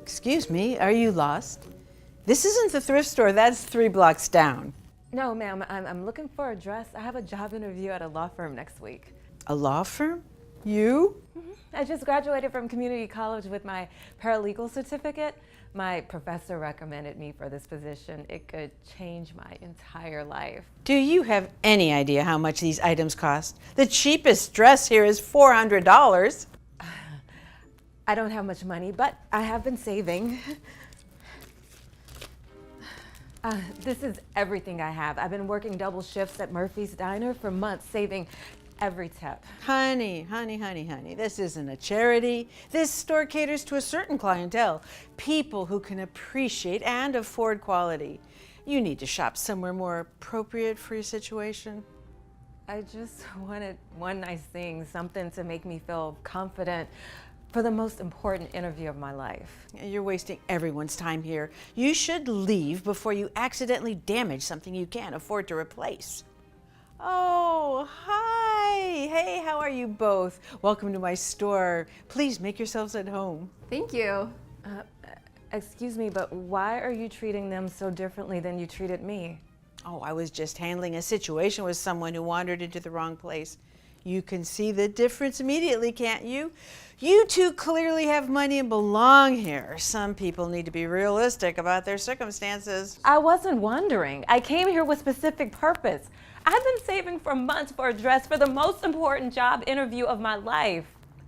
Excuse me, are you lost? This isn't the thrift store, that's 3 blocks down. No, ma'am, I'm looking for a dress. I have a job interview at a law firm next week. A law firm? You? I just graduated from community college with my paralegal certificate. My professor recommended me for this position. It could change my entire life. Do you have any idea how much these items cost? The cheapest dress here is $400. I don't have much money, but I have been saving. This is everything I have. I've been working double shifts at Murphy's Diner for months, saving every tip. Honey, this isn't a charity. This store caters to a certain clientele, people who can appreciate and afford quality. You need to shop somewhere more appropriate for your situation. I just wanted one nice thing, something to make me feel confident for the most important interview of my life. You're wasting everyone's time here. You should leave before you accidentally damage something you can't afford to replace. Oh, hi. Hey, how are you both? Welcome to my store. Please make yourselves at home. Thank you. Excuse me, but why are you treating them so differently than you treated me? Oh, I was just handling a situation with someone who wandered into the wrong place. You can see the difference immediately, can't you? You two clearly have money and belong here. Some people need to be realistic about their circumstances. I wasn't wondering. I came here with specific purpose. I've been saving for months for a dress for the most important job interview of my life.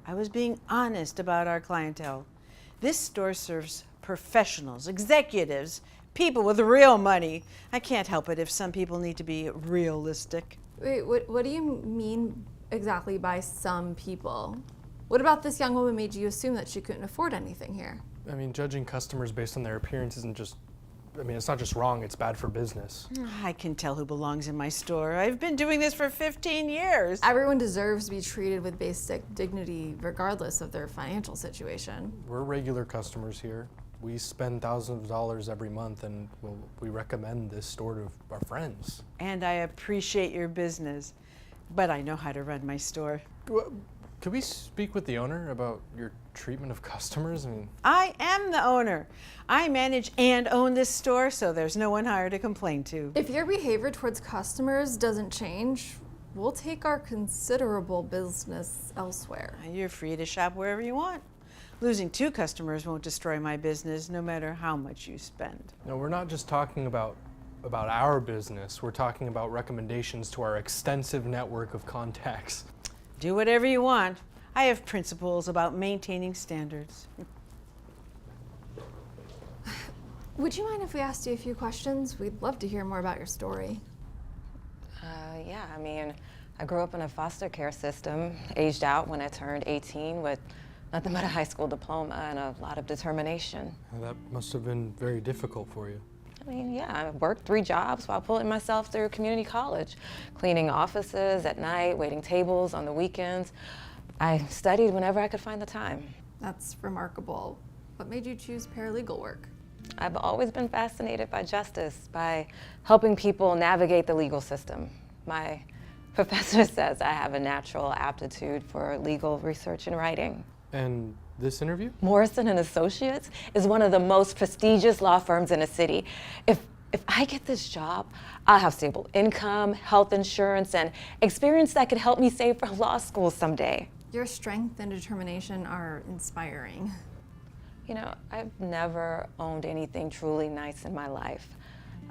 I was being honest about our clientele. This store serves professionals, executives, people with real money. I can't help it if some people need to be realistic. Wait, what do you mean exactly by some people? What about this young woman made you assume that she couldn't afford anything here? I mean, judging customers based on their appearance isn't just, it's not just wrong, it's bad for business. I can tell who belongs in my store. I've been doing this for 15 years. Everyone deserves to be treated with basic dignity regardless of their financial situation. We're regular customers here. We spend thousands of dollars every month, and we recommend this store to our friends. And I appreciate your business, but I know how to run my store. Could we speak with the owner about your treatment of customers? I am the owner. I manage and own this store, so there's no one higher to complain to. If your behavior towards customers doesn't change, we'll take our considerable business elsewhere. You're free to shop wherever you want. Losing 2 customers won't destroy my business, no matter how much you spend. No, we're not just talking about our business. We're talking about recommendations to our extensive network of contacts. Do whatever you want. I have principles about maintaining standards. Would you mind if we asked you a few questions? We'd love to hear more about your story. Yeah, I grew up in a foster care system, aged out when I turned 18 with nothing but a high school diploma and a lot of determination. That must have been very difficult for you. I worked 3 jobs while pulling myself through community college, cleaning offices at night, waiting tables on the weekends. I studied whenever I could find the time. That's remarkable. What made you choose paralegal work? I've always been fascinated by justice, by helping people navigate the legal system. My professor says I have a natural aptitude for legal research and writing. And this interview? Morrison and Associates is one of the most prestigious law firms in the city. If I get this job, I'll have stable income, health insurance, and experience that could help me save for law school someday. Your strength and determination are inspiring. I've never owned anything truly nice in my life.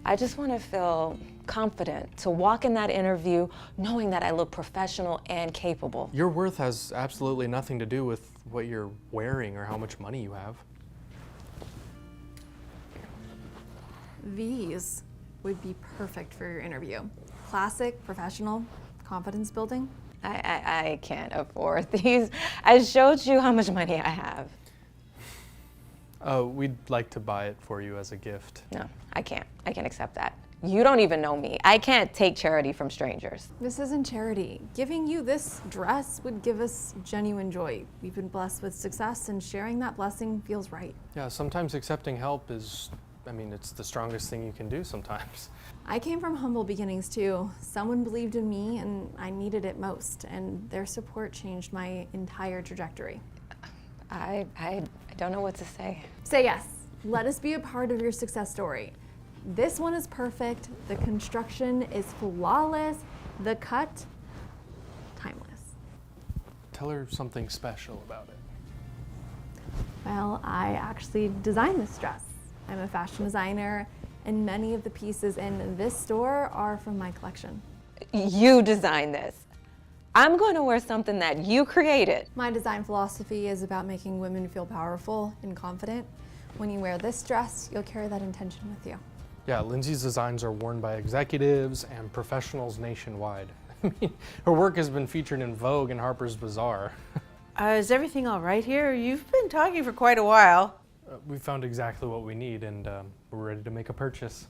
I just want to feel confident to walk in that interview knowing that I look professional and capable. Your worth has absolutely nothing to do with what you're wearing or how much money you have. These would be perfect for your interview. Classic, professional, confidence building. I can't afford these. I showed you how much money I have. We'd like to buy it for you as a gift. No, I can't. I can't accept that. You don't even know me. I can't take charity from strangers. This isn't charity. Giving you this dress would give us genuine joy. We've been blessed with success, and sharing that blessing feels right. Yeah, sometimes accepting help is, it's the strongest thing you can do sometimes. I came from humble beginnings too. Someone believed in me, and I needed it most, and their support changed my entire trajectory. I don't know what to say. Say yes. Let us be a part of your success story. This one is perfect. The construction is flawless. The cut, timeless. Tell her something special about it. Well, I actually designed this dress. I'm a fashion designer, and many of the pieces in this store are from my collection. You designed this. I'm going to wear something that you created. My design philosophy is about making women feel powerful and confident. When you wear this dress, you'll carry that intention with you. Yeah, Lindsay's designs are worn by executives and professionals nationwide. I mean, her work has been featured in Vogue and Harper's Bazaar. Is everything all right here? You've been talking for quite a while. We found exactly what we need, and we're ready to make a purchase.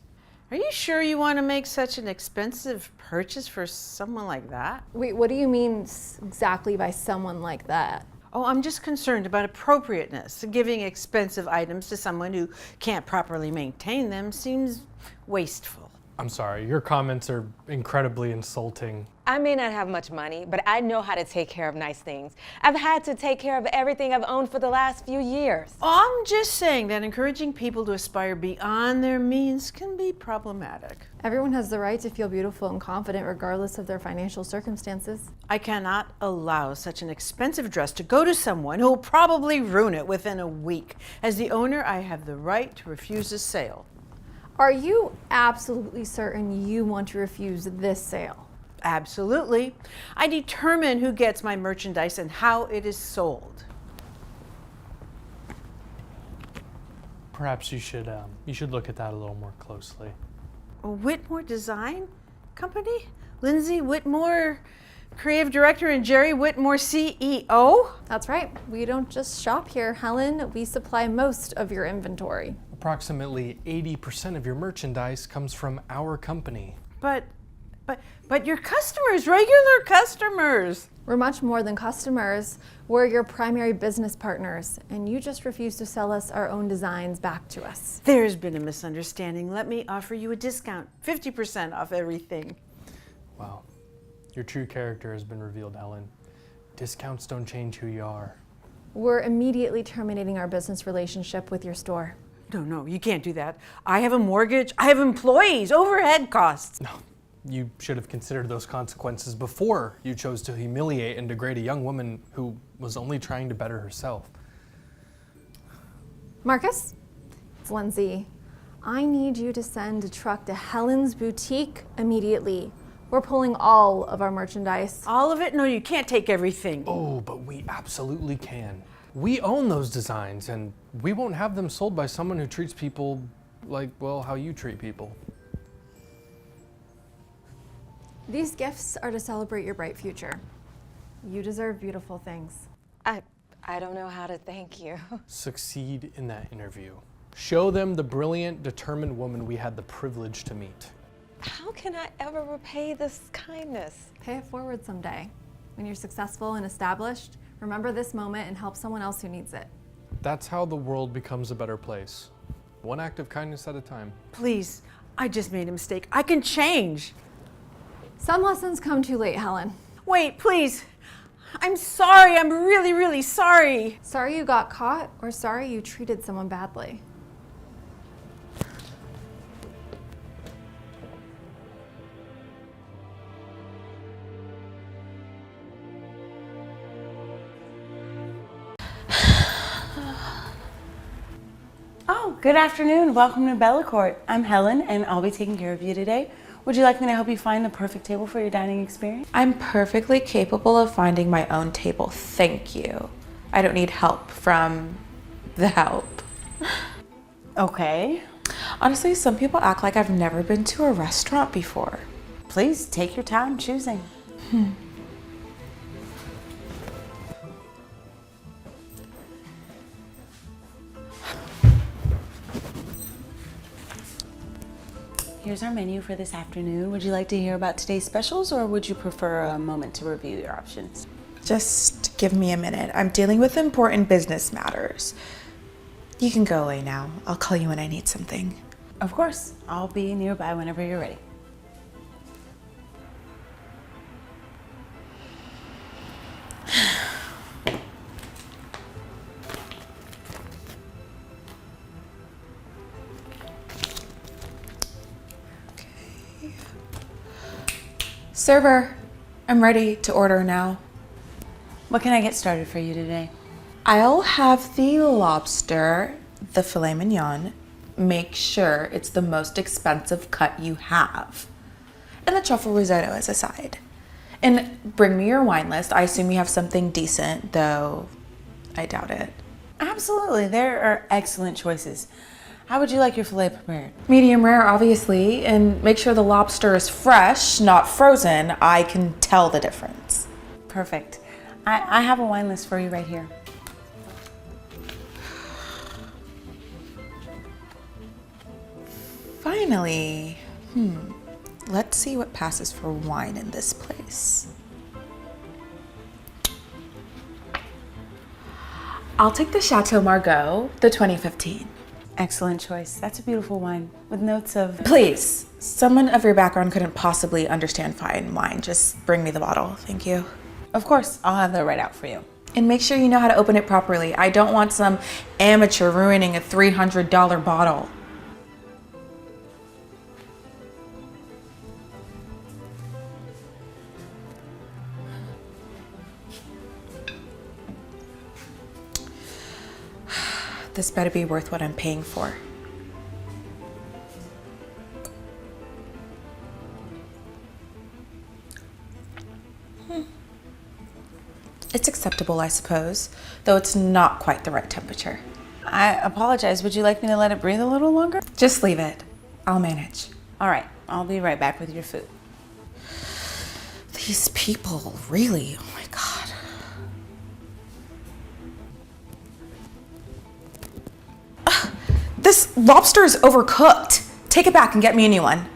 Are you sure you want to make such an expensive purchase for someone like that? Wait, what do you mean exactly by someone like that? Oh, I'm just concerned about appropriateness. Giving expensive items to someone who can't properly maintain them seems wasteful. I'm sorry, your comments are incredibly insulting. I may not have much money, but I know how to take care of nice things. I've had to take care of everything I've owned for the last few years. I'm just saying that encouraging people to aspire beyond their means can be problematic. Everyone has the right to feel beautiful and confident regardless of their financial circumstances. I cannot allow such an expensive dress to go to someone who will probably ruin it within a week. As the owner, I have the right to refuse a sale. Are you absolutely certain you want to refuse this sale? Absolutely. I determine who gets my merchandise and how it is sold. Perhaps you should look at that a little more closely. Whitmore Design Company? Lindsay Whitmore, creative director, and Jerry Whitmore, CEO? That's right. We don't just shop here, Helen. We supply most of your inventory. Approximately 80% of your merchandise comes from our company. But your customers, regular customers. We're much more than customers. We're your primary business partners, and you just refuse to sell us our own designs back to us. There's been a misunderstanding. Let me offer you a discount, 50% off everything. Wow, your true character has been revealed, Helen. Discounts don't change who you are. We're immediately terminating our business relationship with your store. No, you can't do that. I have a mortgage, I have employees, overhead costs. No, you should have considered those consequences before you chose to humiliate and degrade a young woman who was only trying to better herself. Marcus, it's Lindsay. I need you to send a truck to Helen's boutique immediately. We're pulling all of our merchandise. All of it? No, you can't take everything. Oh, but we absolutely can. We own those designs, and we won't have them sold by someone who treats people like, well, how you treat people. These gifts are to celebrate your bright future. You deserve beautiful things. I don't know how to thank you. Succeed in that interview. Show them the brilliant, determined woman we had the privilege to meet. How can I ever repay this kindness? Pay it forward someday. When you're successful and established, remember this moment and help someone else who needs it. That's how the world becomes a better place. One act of kindness at a time. Please, I just made a mistake. I can change. Some lessons come too late, Helen. Wait, please. I'm sorry. I'm really, really sorry. Sorry you got caught, or sorry you treated someone badly? Oh, good afternoon. Welcome to Bellacourt. I'm Helen, and I'll be taking care of you today. Would you like me to help you find the perfect table for your dining experience? I'm perfectly capable of finding my own table, thank you. I don't need help from the help. Okay. Honestly, some people act like I've never been to a restaurant before. Please take your time choosing. Here's our menu for this afternoon. Would you like to hear about today's specials, or would you prefer a moment to review your options? Just give me a minute. I'm dealing with important business matters. You can go away now. I'll call you when I need something. Of course. I'll be nearby whenever you're ready. Server, I'm ready to order now. What can I get started for you today? I'll have the lobster, the filet mignon. Make sure it's the most expensive cut you have. And the truffle risotto as a side. And bring me your wine list. I assume you have something decent, though I doubt it. Absolutely, there are excellent choices. How would you like your filet prepared? Medium rare, obviously, and make sure the lobster is fresh, not frozen. I can tell the difference. Perfect. I have a wine list for you right here. Finally. Let's see what passes for wine in this place. I'll take the Chateau Margaux, the 2015. Excellent choice. That's a beautiful wine with notes of... Please, someone of your background couldn't possibly understand fine wine. Just bring me the bottle, thank you. Of course, I'll have that right out for you. And make sure you know how to open it properly. I don't want some amateur ruining a $300 bottle. This better be worth what I'm paying for. It's acceptable, I suppose, though it's not quite the right temperature. I apologize. Would you like me to let it breathe a little longer? Just leave it. I'll manage. All right, I'll be right back with your food. These people, really, oh my God. This lobster is overcooked. Take it back and get me a new one.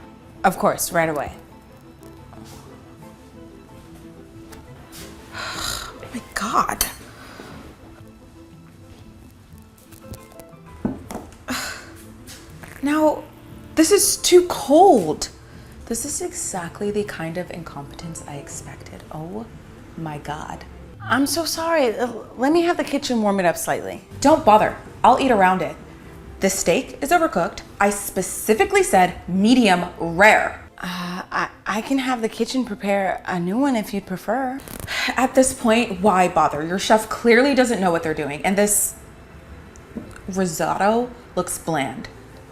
Of course, right away. Oh my God. Now, this is too cold. This is exactly the kind of incompetence I expected. Oh my God. I'm so sorry. Let me have the kitchen warm it up slightly. Don't bother. I'll eat around it. The steak is overcooked. I specifically said medium rare. I can have the kitchen prepare a new one if you'd prefer. At this point, why bother? Your chef clearly doesn't know what they're doing, and this risotto looks bland.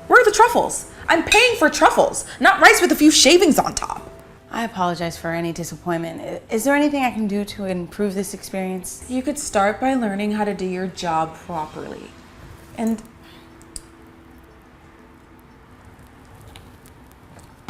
Where are the truffles? I'm paying for truffles, not rice with a few shavings on top. I apologize for any disappointment. Is there anything I can do to improve this experience? You could start by learning how to do your job properly. And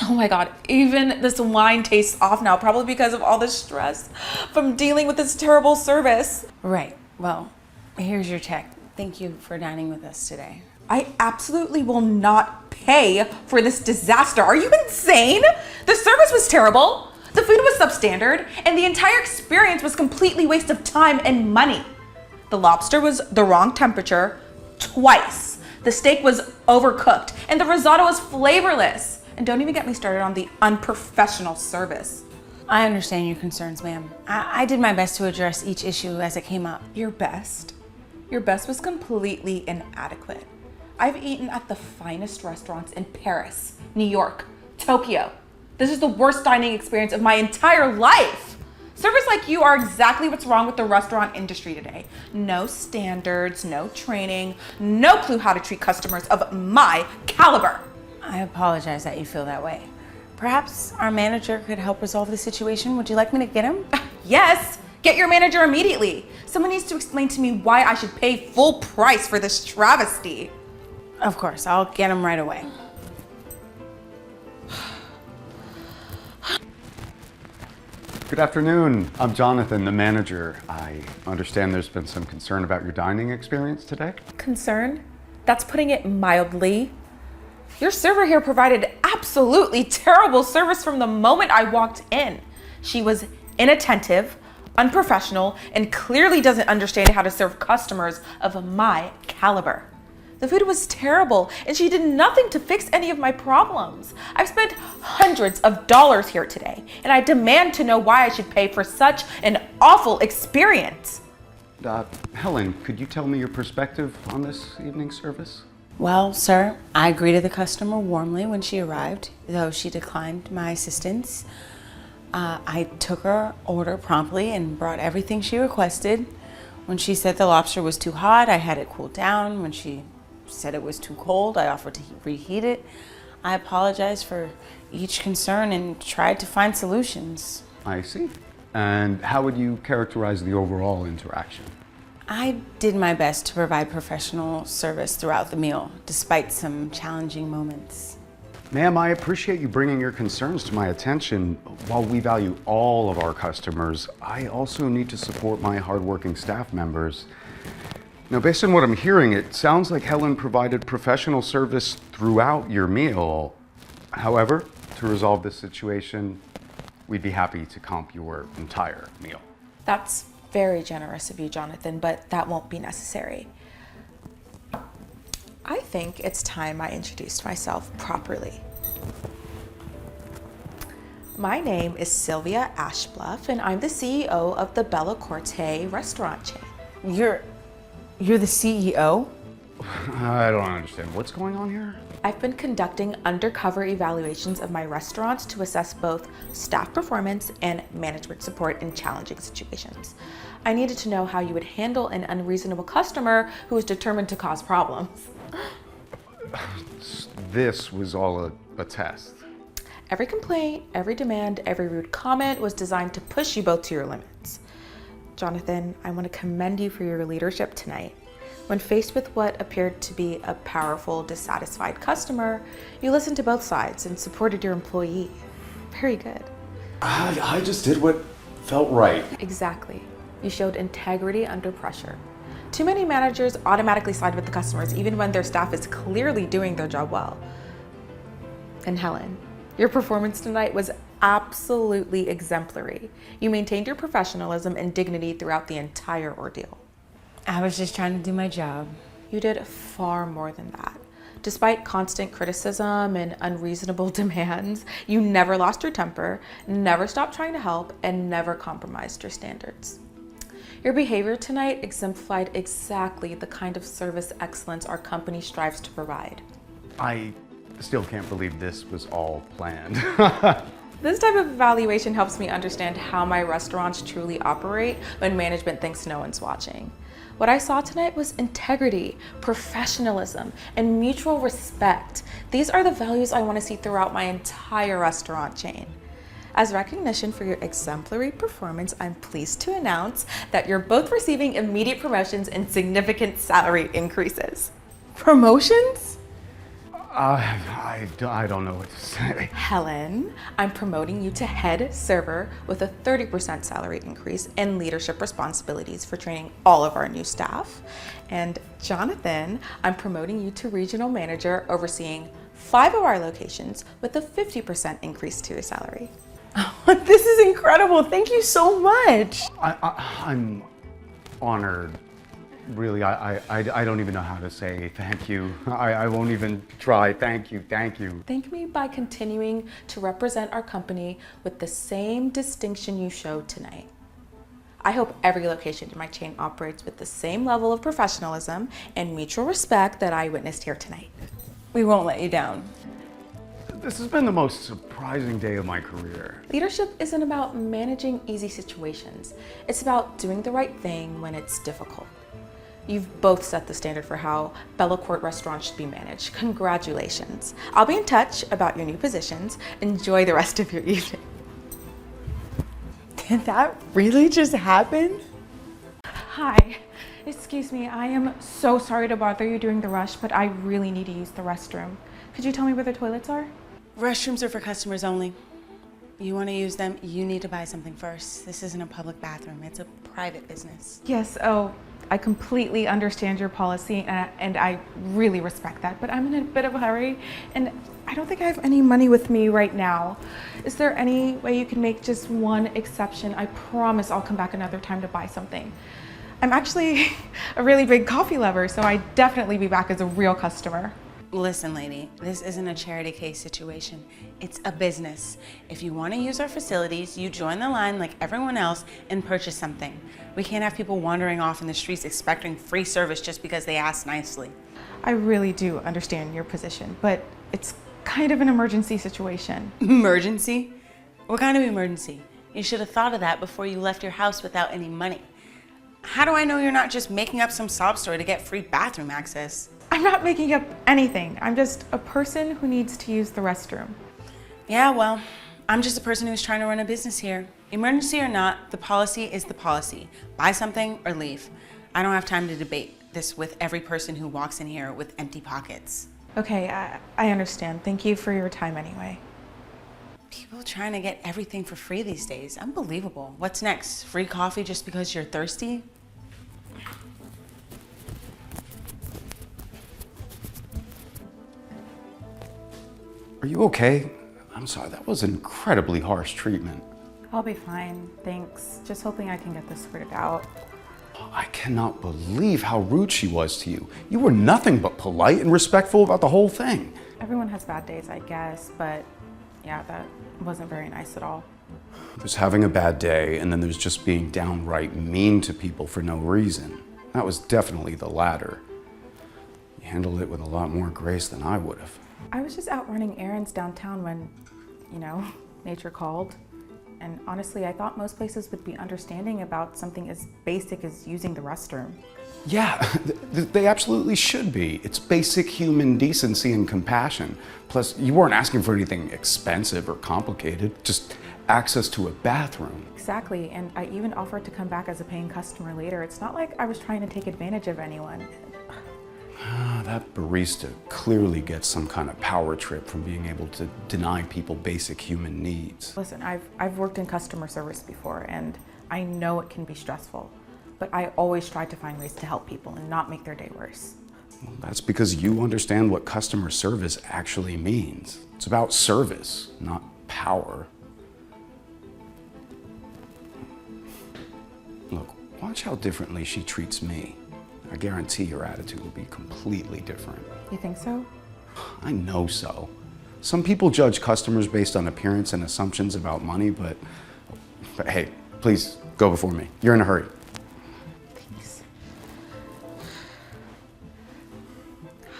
oh my God, even this wine tastes off now, probably because of all the stress from dealing with this terrible service. Right. Well, here's your check. Thank you for dining with us today. I absolutely will not pay for this disaster. Are you insane? The service was terrible, the food was substandard, and the entire experience was completely waste of time and money. The lobster was the wrong temperature twice. The steak was overcooked, and the risotto was flavorless. And don't even get me started on the unprofessional service. I understand your concerns, ma'am. I did my best to address each issue as it came up. Your best? Your best was completely inadequate. I've eaten at the finest restaurants in Paris, New York, Tokyo. This is the worst dining experience of my entire life. Servers like you are exactly what's wrong with the restaurant industry today. No standards, no training, no clue how to treat customers of my caliber. I apologize that you feel that way. Perhaps our manager could help resolve the situation. Would you like me to get him? Yes, get your manager immediately. Someone needs to explain to me why I should pay full price for this travesty. Of course, I'll get him right away. Good afternoon. I'm Jonathan, the manager. I understand there's been some concern about your dining experience today. Concern? That's putting it mildly. Your server here provided absolutely terrible service from the moment I walked in. She was inattentive, unprofessional, and clearly doesn't understand how to serve customers of my caliber. The food was terrible, and she did nothing to fix any of my problems. I've spent hundreds of dollars here today, and I demand to know why I should pay for such an awful experience. Helen, could you tell me your perspective on this evening's service? Well, sir, I greeted the customer warmly when she arrived, though she declined my assistance. I took her order promptly and brought everything she requested. When she said the lobster was too hot, I had it cooled down. When she said it was too cold, I offered to reheat it. I apologized for each concern and tried to find solutions. I see. And how would you characterize the overall interaction? I did my best to provide professional service throughout the meal, despite some challenging moments. Ma'am, I appreciate you bringing your concerns to my attention. While we value all of our customers, I also need to support my hardworking staff members. Now, based on what I'm hearing, it sounds like Helen provided professional service throughout your meal. However, to resolve this situation, we'd be happy to comp your entire meal. That's very generous of you, Jonathan, but that won't be necessary. I think it's time I introduced myself properly. My name is Sylvia Ashbluff, and I'm the CEO of the Bella Corte restaurant chain. You're the CEO? I don't understand. What's going on here? I've been conducting undercover evaluations of my restaurants to assess both staff performance and management support in challenging situations. I needed to know how you would handle an unreasonable customer who was determined to cause problems. This was all a test. Every complaint, every demand, every rude comment was designed to push you both to your limits. Jonathan, I want to commend you for your leadership tonight. When faced with what appeared to be a powerful, dissatisfied customer, you listened to both sides and supported your employee. Very good. I just did what felt right. Exactly. You showed integrity under pressure. Too many managers automatically side with the customers even when their staff is clearly doing their job well. And Helen, your performance tonight was absolutely exemplary. You maintained your professionalism and dignity throughout the entire ordeal. I was just trying to do my job. You did far more than that. Despite constant criticism and unreasonable demands, you never lost your temper, never stopped trying to help, and never compromised your standards. Your behavior tonight exemplified exactly the kind of service excellence our company strives to provide. I still can't believe this was all planned. This type of evaluation helps me understand how my restaurants truly operate when management thinks no one's watching. What I saw tonight was integrity, professionalism, and mutual respect. These are the values I want to see throughout my entire restaurant chain. As recognition for your exemplary performance, I'm pleased to announce that you're both receiving immediate promotions and significant salary increases. Promotions? I don't know what to say. Helen, I'm promoting you to head server with a 30% salary increase and leadership responsibilities for training all of our new staff. And Jonathan, I'm promoting you to regional manager overseeing 5 of our locations with a 50% increase to your salary. This is incredible. Thank you so much. I'm honored. Really, I don't even know how to say thank you. I won't even try. Thank you, thank you. Thank me by continuing to represent our company with the same distinction you showed tonight. I hope every location in my chain operates with the same level of professionalism and mutual respect that I witnessed here tonight. We won't let you down. This has been the most surprising day of my career. Leadership isn't about managing easy situations. It's about doing the right thing when it's difficult. You've both set the standard for how Bella Court restaurants should be managed. Congratulations. I'll be in touch about your new positions. Enjoy the rest of your evening. Did that really just happen? Hi, excuse me, I am so sorry to bother you during the rush, but I really need to use the restroom. Could you tell me where the toilets are? Restrooms are for customers only. You want to use them, you need to buy something first. This isn't a public bathroom, it's a private business. Yes, oh, I completely understand your policy and I really respect that, but I'm in a bit of a hurry and I don't think I have any money with me right now. Is there any way you can make just one exception? I promise I'll come back another time to buy something. I'm actually a really big coffee lover, so I'd definitely be back as a real customer. Listen, lady, this isn't a charity case situation. It's a business. If you want to use our facilities, you join the line like everyone else and purchase something. We can't have people wandering off in the streets expecting free service just because they ask nicely. I really do understand your position, but it's kind of an emergency situation. Emergency? What kind of emergency? You should have thought of that before you left your house without any money. How do I know you're not just making up some sob story to get free bathroom access? I'm not making up anything. I'm just a person who needs to use the restroom. Yeah, well, I'm just a person who's trying to run a business here. Emergency or not, the policy is the policy. Buy something or leave. I don't have time to debate this with every person who walks in here with empty pockets. Okay, I understand. Thank you for your time anyway. People trying to get everything for free these days. Unbelievable. What's next? Free coffee just because you're thirsty? Are you okay? I'm sorry, that was incredibly harsh treatment. I'll be fine, thanks. Just hoping I can get this sorted out. I cannot believe how rude she was to you. You were nothing but polite and respectful about the whole thing. Everyone has bad days, I guess, but yeah, that wasn't very nice at all. There's having a bad day, and then there's just being downright mean to people for no reason. That was definitely the latter. You handled it with a lot more grace than I would have. I was just out running errands downtown when, nature called. And honestly, I thought most places would be understanding about something as basic as using the restroom. Yeah, they absolutely should be. It's basic human decency and compassion. Plus, you weren't asking for anything expensive or complicated, just access to a bathroom. Exactly, and I even offered to come back as a paying customer later. It's not like I was trying to take advantage of anyone. That barista clearly gets some kind of power trip from being able to deny people basic human needs. Listen, I've worked in customer service before, and I know it can be stressful, but I always try to find ways to help people and not make their day worse. Well, that's because you understand what customer service actually means. It's about service, not power. Look, watch how differently she treats me. I guarantee your attitude will be completely different. You think so? I know so. Some people judge customers based on appearance and assumptions about money, but hey, please go before me. You're in a hurry. Thanks.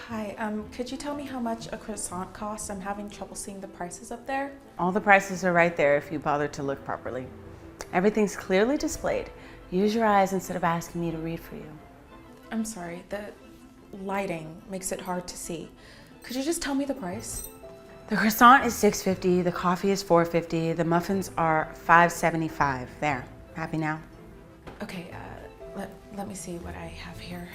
Hi, could you tell me how much a croissant costs? I'm having trouble seeing the prices up there. All the prices are right there if you bother to look properly. Everything's clearly displayed. Use your eyes instead of asking me to read for you. I'm sorry, the lighting makes it hard to see. Could you just tell me the price? The croissant is $6.50, the coffee is $4.50, the muffins are $5.75. There, happy now? Okay, let me see what I have here.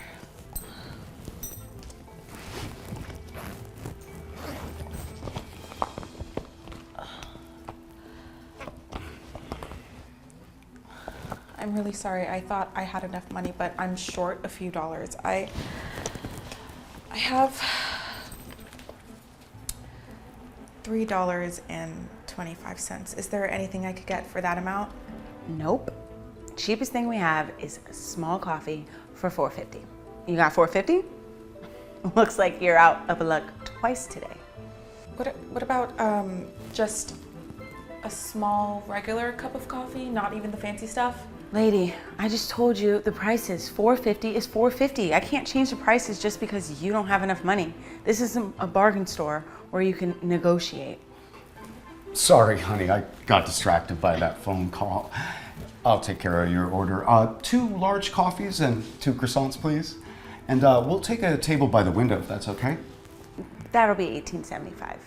I'm really sorry. I thought I had enough money, but I'm short a few dollars. I have $3.25. Is there anything I could get for that amount? Nope. Cheapest thing we have is a small coffee for $4.50. You got $4.50? Looks like you're out of luck twice today. What about just a small regular cup of coffee, not even the fancy stuff? Lady, I just told you the price is $4.50 is $4.50. I can't change the prices just because you don't have enough money. This isn't a bargain store where you can negotiate. Sorry, honey, I got distracted by that phone call. I'll take care of your order. 2 large coffees and 2 croissants, please. And we'll take a table by the window if that's okay. That'll be $18.75.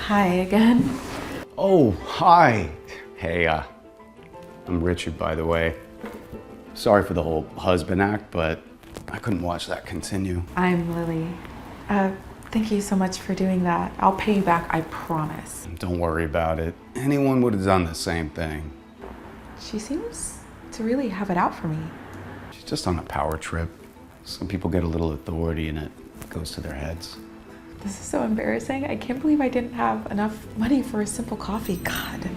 Hi again. Oh, hi. Hey, I'm Richard, by the way. Sorry for the whole husband act, but I couldn't watch that continue. I'm Lily. Thank you so much for doing that. I'll pay you back, I promise. Don't worry about it. Anyone would have done the same thing. She seems to really have it out for me. She's just on a power trip. Some people get a little authority and it goes to their heads. This is so embarrassing. I can't believe I didn't have enough money for a simple coffee. God. The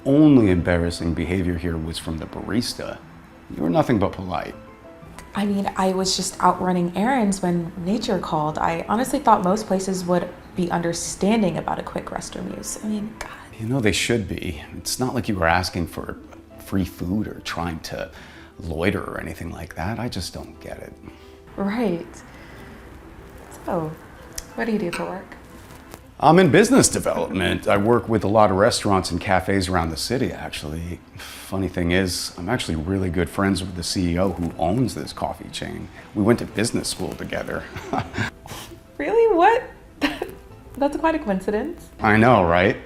only embarrassing behavior here was from the barista. You were nothing but polite. I mean, I was just out running errands when nature called. I honestly thought most places would be understanding about a quick restroom use. I mean, God. You know, they should be. It's not like you were asking for free food or trying to loiter or anything like that. I just don't get it. Right. So, what do you do for work? I'm in business development. I work with a lot of restaurants and cafes around the city, actually. Funny thing is, I'm actually really good friends with the CEO who owns this coffee chain. We went to business school together. Really? What? That's quite a coincidence. I know, right?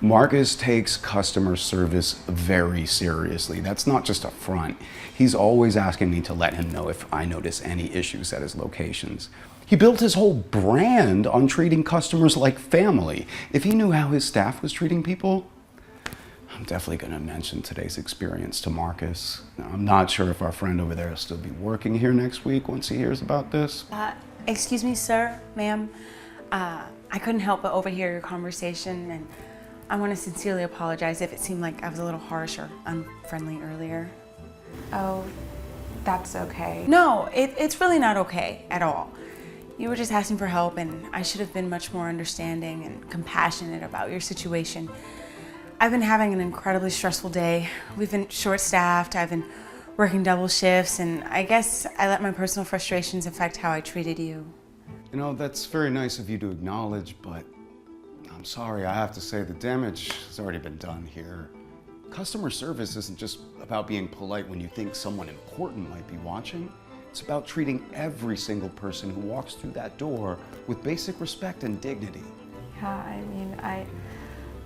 Marcus takes customer service very seriously. That's not just a front. He's always asking me to let him know if I notice any issues at his locations. He built his whole brand on treating customers like family. If he knew how his staff was treating people, I'm definitely going to mention today's experience to Marcus. Now, I'm not sure if our friend over there will still be working here next week once he hears about this. Excuse me, sir, ma'am. I couldn't help but overhear your conversation, and I want to sincerely apologize if it seemed like I was a little harsh or unfriendly earlier. Oh, that's okay. No, it's really not okay at all. You were just asking for help, and I should have been much more understanding and compassionate about your situation. I've been having an incredibly stressful day. We've been short-staffed, I've been working double shifts, and I guess I let my personal frustrations affect how I treated you. You know, that's very nice of you to acknowledge, but I'm sorry, I have to say the damage has already been done here. Customer service isn't just about being polite when you think someone important might be watching. It's about treating every single person who walks through that door with basic respect and dignity. Yeah, I mean, I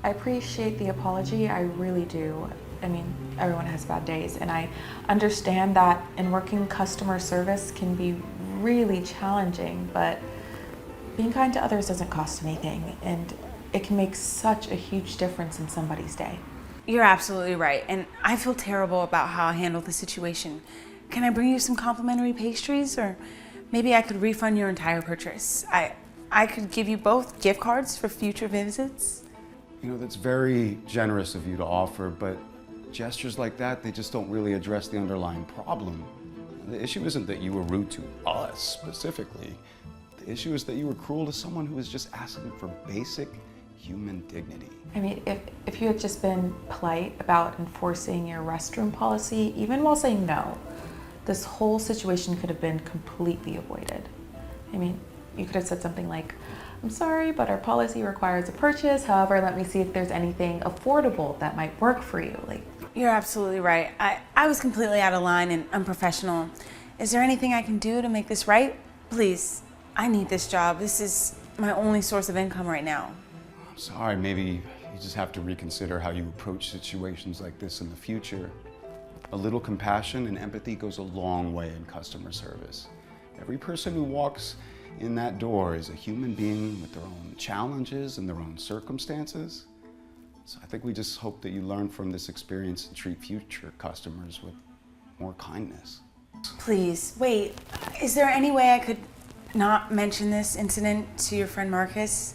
appreciate the apology, I really do. I mean, everyone has bad days, and I understand that in working customer service can be really challenging, but being kind to others doesn't cost anything, and it can make such a huge difference in somebody's day. You're absolutely right, and I feel terrible about how I handled the situation. Can I bring you some complimentary pastries, or maybe I could refund your entire purchase? I could give you both gift cards for future visits. You know, that's very generous of you to offer, but gestures like that, they just don't really address the underlying problem. The issue isn't that you were rude to us specifically. The issue is that you were cruel to someone who was just asking for basic human dignity. I mean, if you had just been polite about enforcing your restroom policy, even while saying no, this whole situation could have been completely avoided. I mean, you could have said something like, I'm sorry, but our policy requires a purchase. However, let me see if there's anything affordable that might work for you. Like, you're absolutely right. I was completely out of line and unprofessional. Is there anything I can do to make this right? Please, I need this job. This is my only source of income right now. I'm sorry, maybe you just have to reconsider how you approach situations like this in the future. A little compassion and empathy goes a long way in customer service. Every person who walks in that door is a human being with their own challenges and their own circumstances. So I think we just hope that you learn from this experience and treat future customers with more kindness. Please, wait, is there any way I could not mention this incident to your friend Marcus?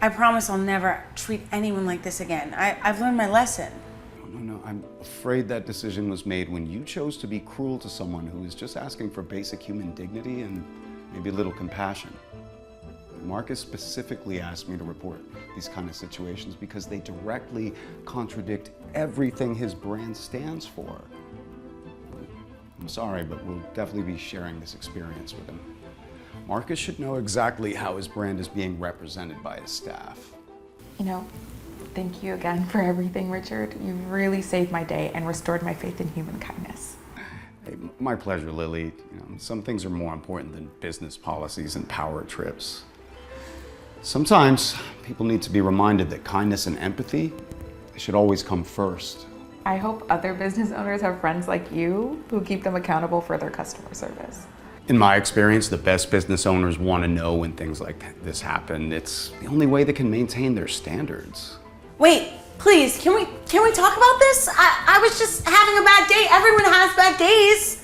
I promise I'll never treat anyone like this again. I've learned my lesson. No, I'm afraid that decision was made when you chose to be cruel to someone who is just asking for basic human dignity and maybe a little compassion. Marcus specifically asked me to report these kind of situations because they directly contradict everything his brand stands for. I'm sorry, but we'll definitely be sharing this experience with him. Marcus should know exactly how his brand is being represented by his staff. you know, thank you again for everything, Richard. You really saved my day and restored my faith in human kindness. Hey, my pleasure, Lily. Some things are more important than business policies and power trips. Sometimes people need to be reminded that kindness and empathy should always come first. I hope other business owners have friends like you who keep them accountable for their customer service. In my experience, the best business owners want to know when things like this happen. It's the only way they can maintain their standards. Wait, please, can we talk about this? I was just having a bad day. Everyone has bad days.